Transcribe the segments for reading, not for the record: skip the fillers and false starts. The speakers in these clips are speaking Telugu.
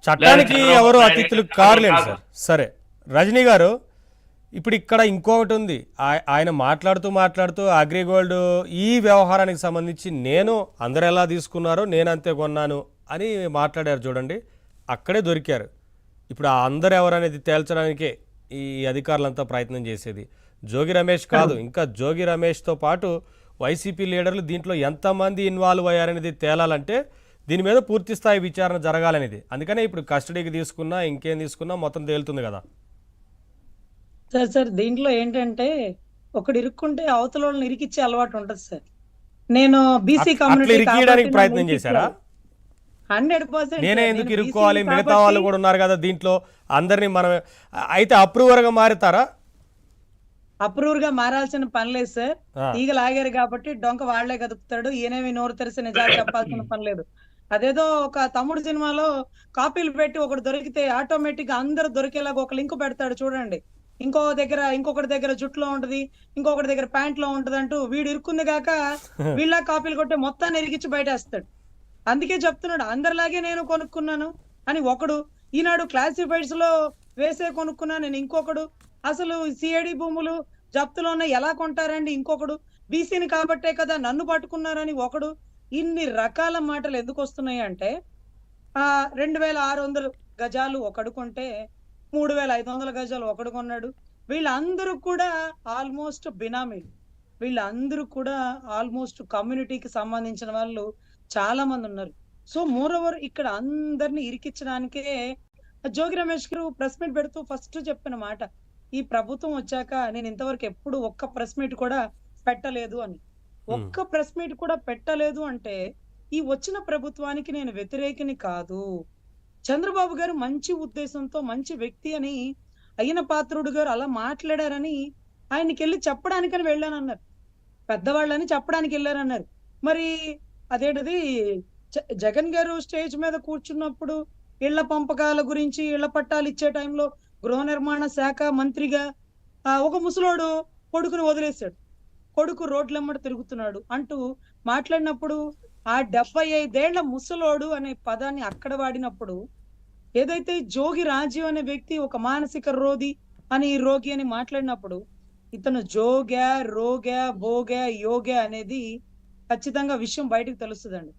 చట్టానికి ఎవరు అతిథులు కారులేండి సార్. సరే రజనీ గారు, ఇప్పుడు ఇక్కడ ఇంకొకటి ఉంది. ఆయన మాట్లాడుతూ అగ్రిగోల్డ్ ఈ వ్యవహారానికి సంబంధించి నేను అందరు ఎలా తీసుకున్నారో నేను అంతే కొన్నాను అని మాట్లాడారు చూడండి. అక్కడే దొరికారు. ఇప్పుడు ఆ అందరు ఎవరనేది తేల్చడానికే ఈ అధికారులంతా ప్రయత్నం చేసేది. జోగి రమేష్ కాదు, ఇంకా జోగి రమేష్తో పాటు వైసీపీ లీడర్లు దీంట్లో ఎంతమంది ఇన్వాల్వ్ అయ్యారనేది తేలాలంటే దీని మీద పూర్తి స్థాయి విచారణ జరగాలనేది. అందుకనే ఇప్పుడు కస్టడీకి తీసుకున్నా ఇంకేం తీసుకున్నా మొత్తం తేలుతుంది కదా సార్. దీంట్లో ఏంటంటే ఒకడు ఇరుక్కుంటే అవతల వాళ్ళని ఇరికిచ్చే అలవాటు ఉంటది సార్. నేను బీసీ కమ్యూనిటీ ఇరికియడానికి ప్రయత్నం చేశారా? 100%. నేనే ఎందుకు ఇరుక్కోవాలి, మిగతా వాళ్ళు కూడా ఉన్నారు కదా దీంట్లో, అందరినీ మనం అయితే అప్రూవర్గా మారుతారా? అప్రూవర్ గా మారాల్సిన పని లేదు సార్. ఈగ లాగారు కాబట్టి డొంక వాళ్లే కదుపుతాడు. ఈయనేమి నోరు తెరిసి నిజాలు చెప్పాల్సిన పని లేదు. అదేదో ఒక తమ్ముడు సినిమాలో కాపీలు పెట్టి ఒకటి దొరికితే ఆటోమేటిక్ గా అందరూ దొరికేలాగా ఒక లింక్ పెడతాడు చూడండి. ఇంకొకటి దగ్గర జుట్లో ఉంటది, ఇంకొకటి దగ్గర ప్యాంట్ లో ఉంటది అంటూ వీడు ఇరుక్కుంది కాక వీళ్ళ కాపీలు కొట్టే మొత్తాన్ని ఎరిగించి బయటేస్తాడు. అందుకే చెప్తున్నాడు అందరిలాగే నేను కొనుక్కున్నాను అని ఒకడు, ఈనాడు క్లాసిఫైడ్స్ లో వేసే కొనుక్కున్నా నేను ఇంకొకడు, అసలు సిఐడి భూములు జప్తులోనే ఎలా కొంటారండి ఇంకొకడు, బీసీని కాబట్టే కదా నన్ను పట్టుకున్నారని ఒకడు. ఇన్ని రకాల మాటలు ఎందుకు వస్తున్నాయి అంటే 2600 గజాలు ఒకడు కొంటే 3500 గజాలు ఒకడు కొన్నాడు. వీళ్ళందరూ కూడా ఆల్మోస్ట్ బినామీలు. వీళ్ళందరూ కూడా ఆల్మోస్ట్ కమ్యూనిటీకి సంబంధించిన వాళ్ళు చాలా మంది ఉన్నారు. సో మోర్ ఓవర్ ఇక్కడ అందరినీ ఇరికించడానికే జోగి రమేష్ గారు ప్రెస్ మీట్ పెడుతూ ఫస్ట్ చెప్పిన మాట, ఈ ప్రభుత్వం వచ్చాక నేను ఇంతవరకు ఎప్పుడు ఒక్క ప్రెస్ మీట్ కూడా పెట్టలేదు అని. ఒక్క ప్రెస్ మీట్ కూడా పెట్టలేదు అంటే ఈ వచ్చిన ప్రభుత్వానికి నేను వ్యతిరేకిని కాదు. చంద్రబాబు గారు మంచి ఉద్దేశంతో మంచి వ్యక్తి అని అయిన పాత్రుడు గారు అలా మాట్లాడారని ఆయనకి వెళ్ళి చెప్పడానికని వెళ్ళానన్నారు. పెద్దవాళ్ళని చెప్పడానికి వెళ్ళారన్నారు. మరి అదేంటిది జగన్ గారు స్టేజ్ మీద కూర్చున్నప్పుడు ఇళ్ల పంపకాల గురించి, ఇళ్ల పట్టాలు ఇచ్చే టైంలో గృహ నిర్మాణ శాఖ మంత్రిగా ఒక ముసలోడు కొడుకుని వదిలేశాడు, కొడుకు రోడ్లెమ్మడి తిరుగుతున్నాడు అంటూ మాట్లాడినప్పుడు ఆ 75 ఏళ్ల ముసలోడు అనే పదాన్ని అక్కడ వాడినప్పుడు, ఏదైతే జోగి రాజీవ్ అనే వ్యక్తి ఒక మానసిక రోగి అని మాట్లాడినప్పుడు ఇతను జోగా రోగా భోగా యోగా అనేది ఖచ్చితంగా విషయం బయటకు తెలుస్తుందండి.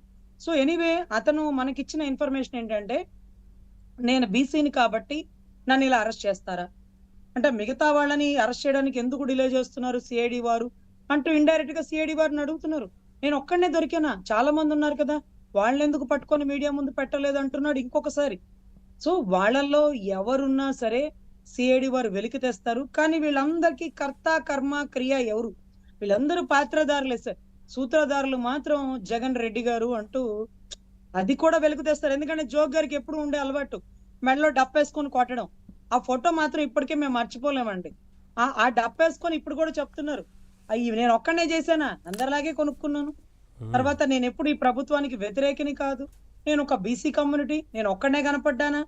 సో ఎనీవే అతను మనకిచ్చిన ఇన్ఫర్మేషన్ ఏంటంటే, నేను బీసీని కాబట్టి నన్ను ఇలా అరెస్ట్ చేస్తారా అంటే, మిగతా వాళ్ళని అరెస్ట్ చేయడానికి ఎందుకు డిలే చేస్తున్నారు సిఐడి వారు అంటూ ఇండైరెక్ట్ గా సిఐడి వారిని అడుగుతున్నారు. నేను ఒక్కడనే దొరికానా, చాలా మంది ఉన్నారు కదా, వాళ్ళని ఎందుకు పట్టుకొని మీడియా ముందు పెట్టలేదు అంటున్నాడు ఇంకొకసారి. సో వాళ్ళల్లో ఎవరున్నా సరే సిఐడి వారు వెలికి తెస్తారు. కానీ వీళ్ళందరికీ కర్త కర్మ క్రియ ఎవరు, వీళ్ళందరూ పాత్రధారులే సార్. సూత్రధారులు మాత్రం జగన్ రెడ్డి గారు అంటూ అది కూడా వెలుగు తెస్తారు. ఎందుకంటే జోగ్ గారికి ఎప్పుడు ఉండే అలవాటు మెడలో డప్పేసుకొని కొట్టడం. ఆ ఫోటో మాత్రం ఇప్పటికే మేము మర్చిపోలేమండి. ఆ డప్పేసుకొని ఇప్పుడు కూడా చెప్తున్నారు, అయ్యి నేను ఒక్కడనే చేశానా, అందరిలాగే కొనుక్కున్నాను, తర్వాత నేను ఎప్పుడు ఈ ప్రభుత్వానికి వ్యతిరేకిని కాదు, నేను ఒక బీసీ కమ్యూనిటీ, నేను ఒక్కడనే కనపడ్డానా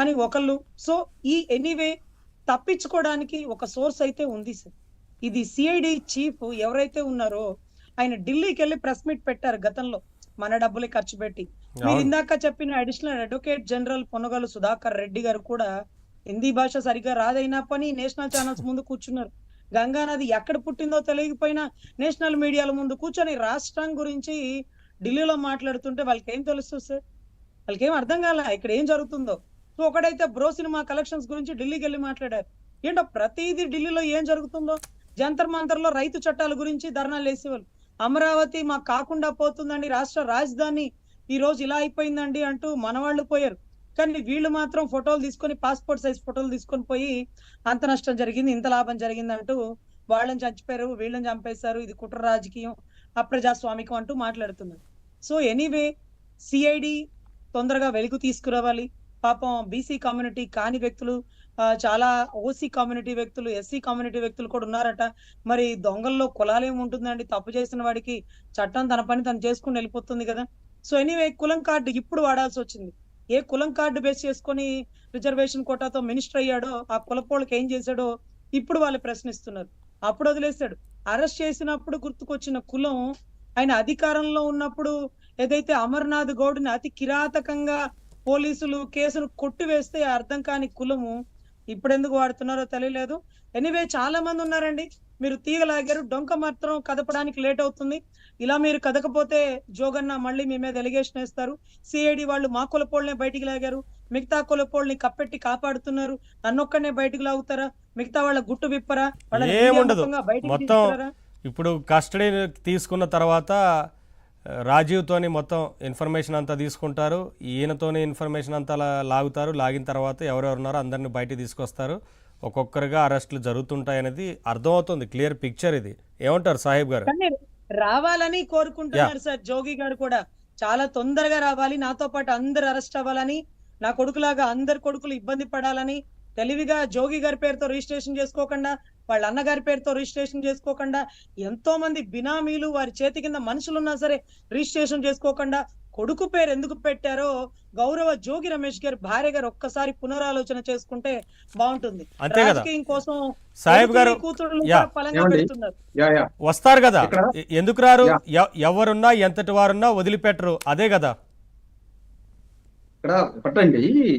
అని ఒకళ్ళు. సో ఈ ఎనీవే తప్పించుకోవడానికి ఒక సోర్స్ అయితే ఉంది సార్. ఇది సిఐడి చీఫ్ ఎవరైతే ఉన్నారో ఆయన ఢిల్లీకి వెళ్ళి ప్రెస్ మీట్ పెట్టారు గతంలో, మన డబ్బులే ఖర్చు పెట్టి. మీరు ఇందాక చెప్పిన additional advocate general Ponnagalu Sudhakar Reddy garu కూడా హిందీ భాష సరిగ్గా రాదైనా పని నేషనల్ ఛానల్స్ ముందు కూర్చున్నారు. గంగా నది ఎక్కడ పుట్టిందో తెలియకపోయినా నేషనల్ మీడియాల ముందు కూర్చొని రాష్ట్రం గురించి ఢిల్లీలో మాట్లాడుతుంటే వాళ్ళకి ఏం తెలుస్తుంది సార్, వాళ్ళకి ఏం అర్థం కాల ఇక్కడ ఏం జరుగుతుందో. సో ఒకడైతే బ్రో సినిమా కలెక్షన్స్ గురించి ఢిల్లీకి వెళ్ళి మాట్లాడారు. ఏంటో ప్రతిదీ ఢిల్లీలో ఏం జరుగుతుందో, జంతర్ మంతర్ లో రైతు చట్టాల గురించి ధర్నాలు వేసేవాళ్ళు, అమరావతి మాకు కాకుండా పోతుందండి, రాష్ట్ర రాజధాని ఈ రోజు ఇలా అయిపోయిందండి అంటూ మనవాళ్ళు పోయారు. కానీ వీళ్ళు మాత్రం ఫోటోలు తీసుకొని, పాస్పోర్ట్ సైజ్ ఫోటోలు తీసుకొని పోయి అంత నష్టం జరిగింది, ఇంత లాభం జరిగింది అంటూ వాళ్ళని చచ్చిపోయారు, వీళ్ళని చంపేశారు, ఇది కుట్ర రాజకీయం, అప్రజాస్వామికం అంటూ మాట్లాడుతున్నారు. సో ఎనీవే సిఐడి తొందరగా వెలుగు తీసుకురావాలి. పాపం బీసీ కమ్యూనిటీ కాని వ్యక్తులు, చాలా ఓసీ కమ్యూనిటీ వ్యక్తులు, ఎస్సీ కమ్యూనిటీ వ్యక్తులు కూడా ఉన్నారట. మరి దొంగల్లో కులాలేం ఉంటుందండి, తప్పు చేసిన వాడికి చట్టం తన పని తను చేసుకుని వెళ్ళిపోతుంది కదా. సో ఎనీవే కులం కార్డు ఇప్పుడు వాడాల్సి వచ్చింది. ఏ కులం కార్డు బేస్ చేసుకొని రిజర్వేషన్ కోటాతో మినిస్టర్ అయ్యాడో ఆ కులపోళ్ళకి ఏం చేశాడో ఇప్పుడు వాళ్ళు ప్రశ్నిస్తున్నారు. అప్పుడు వదిలేశాడు, అరెస్ట్ చేసినప్పుడు గుర్తుకొచ్చిన కులం ఆయన అధికారంలో ఉన్నప్పుడు ఏదైతే అమర్నాథ్ గౌడ్ని అతి కిరాతకంగా పోలీసులు కేసును కొట్టివేస్తే అర్థం కాని కులము ఇప్పుడెందుకు వాడుతున్నారో తెలియలేదు. ఎనీవే చాలా మంది ఉన్నారండి. మీరు తీగలాగారు, డొంక మాత్రం కదపడానికి లేట్ అవుతుంది. ఇలా మీరు కదకపోతే జోగన్న మళ్ళీ మీ మీద ఎలిగేషన్ వేస్తారు. సిఐడి వాళ్ళు మా కులపోళ్ళనే బయటికి లాగారు, మిగతా కులపోళ్ళని కప్పెట్టి కాపాడుతున్నారు, నన్నొక్కనే బయటికి లాగుతారా? మిగతా వాళ్ళ గుట్టు విప్పరా? వాళ్ళని ఏముండదు. మీడియా బయటికి మొత్తం తీసుకురారా? ఇప్పుడు కస్టడీ తీసుకున్న తర్వాత రాజీవ్తోని మొత్తం ఇన్ఫర్మేషన్ అంతా తీసుకుంటారు, ఈయనతోని ఇన్ఫర్మేషన్ అంతా లాగుతారు. లాగిన తర్వాత ఎవరెవరు ఉన్నారో అందరిని బయటికి తీసుకొస్తారు. ఒక్కొక్కరుగా అరెస్టులు జరుగుతుంటాయనేది అర్థమవుతుంది. క్లియర్ పిక్చర్ ఇది. ఏమంటారు సాహిబ్ గారు? కానీ రావాలని కోరుకుంటున్నారు సార్. జోగి గారు కూడా చాలా తొందరగా రావాలి, నాతో పాటు అందరు అరెస్ట్ అవ్వాలని, నా కొడుకులాగా అందరు కొడుకులు ఇబ్బంది పడాలని తెలివిగా జోగి గారి పేరుతో రిజిస్ట్రేషన్ చేసుకోకుండా, వాళ్ళ అన్నగారి పేరుతో రిజిస్ట్రేషన్ చేసుకోకుండా, ఎంతో మంది బినామీలు వారి చేతి కింద మనుషులున్నా సరే రిజిస్ట్రేషన్ చేసుకోకుండా కొడుకు పేరు ఎందుకు పెట్టారో గౌరవ జోగి రమేష్ గారి భార్య గారు ఒక్కసారి పునరాలోచన చేసుకుంటే బాగుంటుంది. అంతే కదా రాజకీయం కోసం సాహిబ్ గారు. కూతురు యా. ఫలంగా పెడుతున్నారు. వస్తారు కదా, ఎందుకు రారు? ఎవరున్నా ఎంతటి వారున్నా వదిలిపెట్టరు. అదే కదా ఇక్కడ ఒకటండి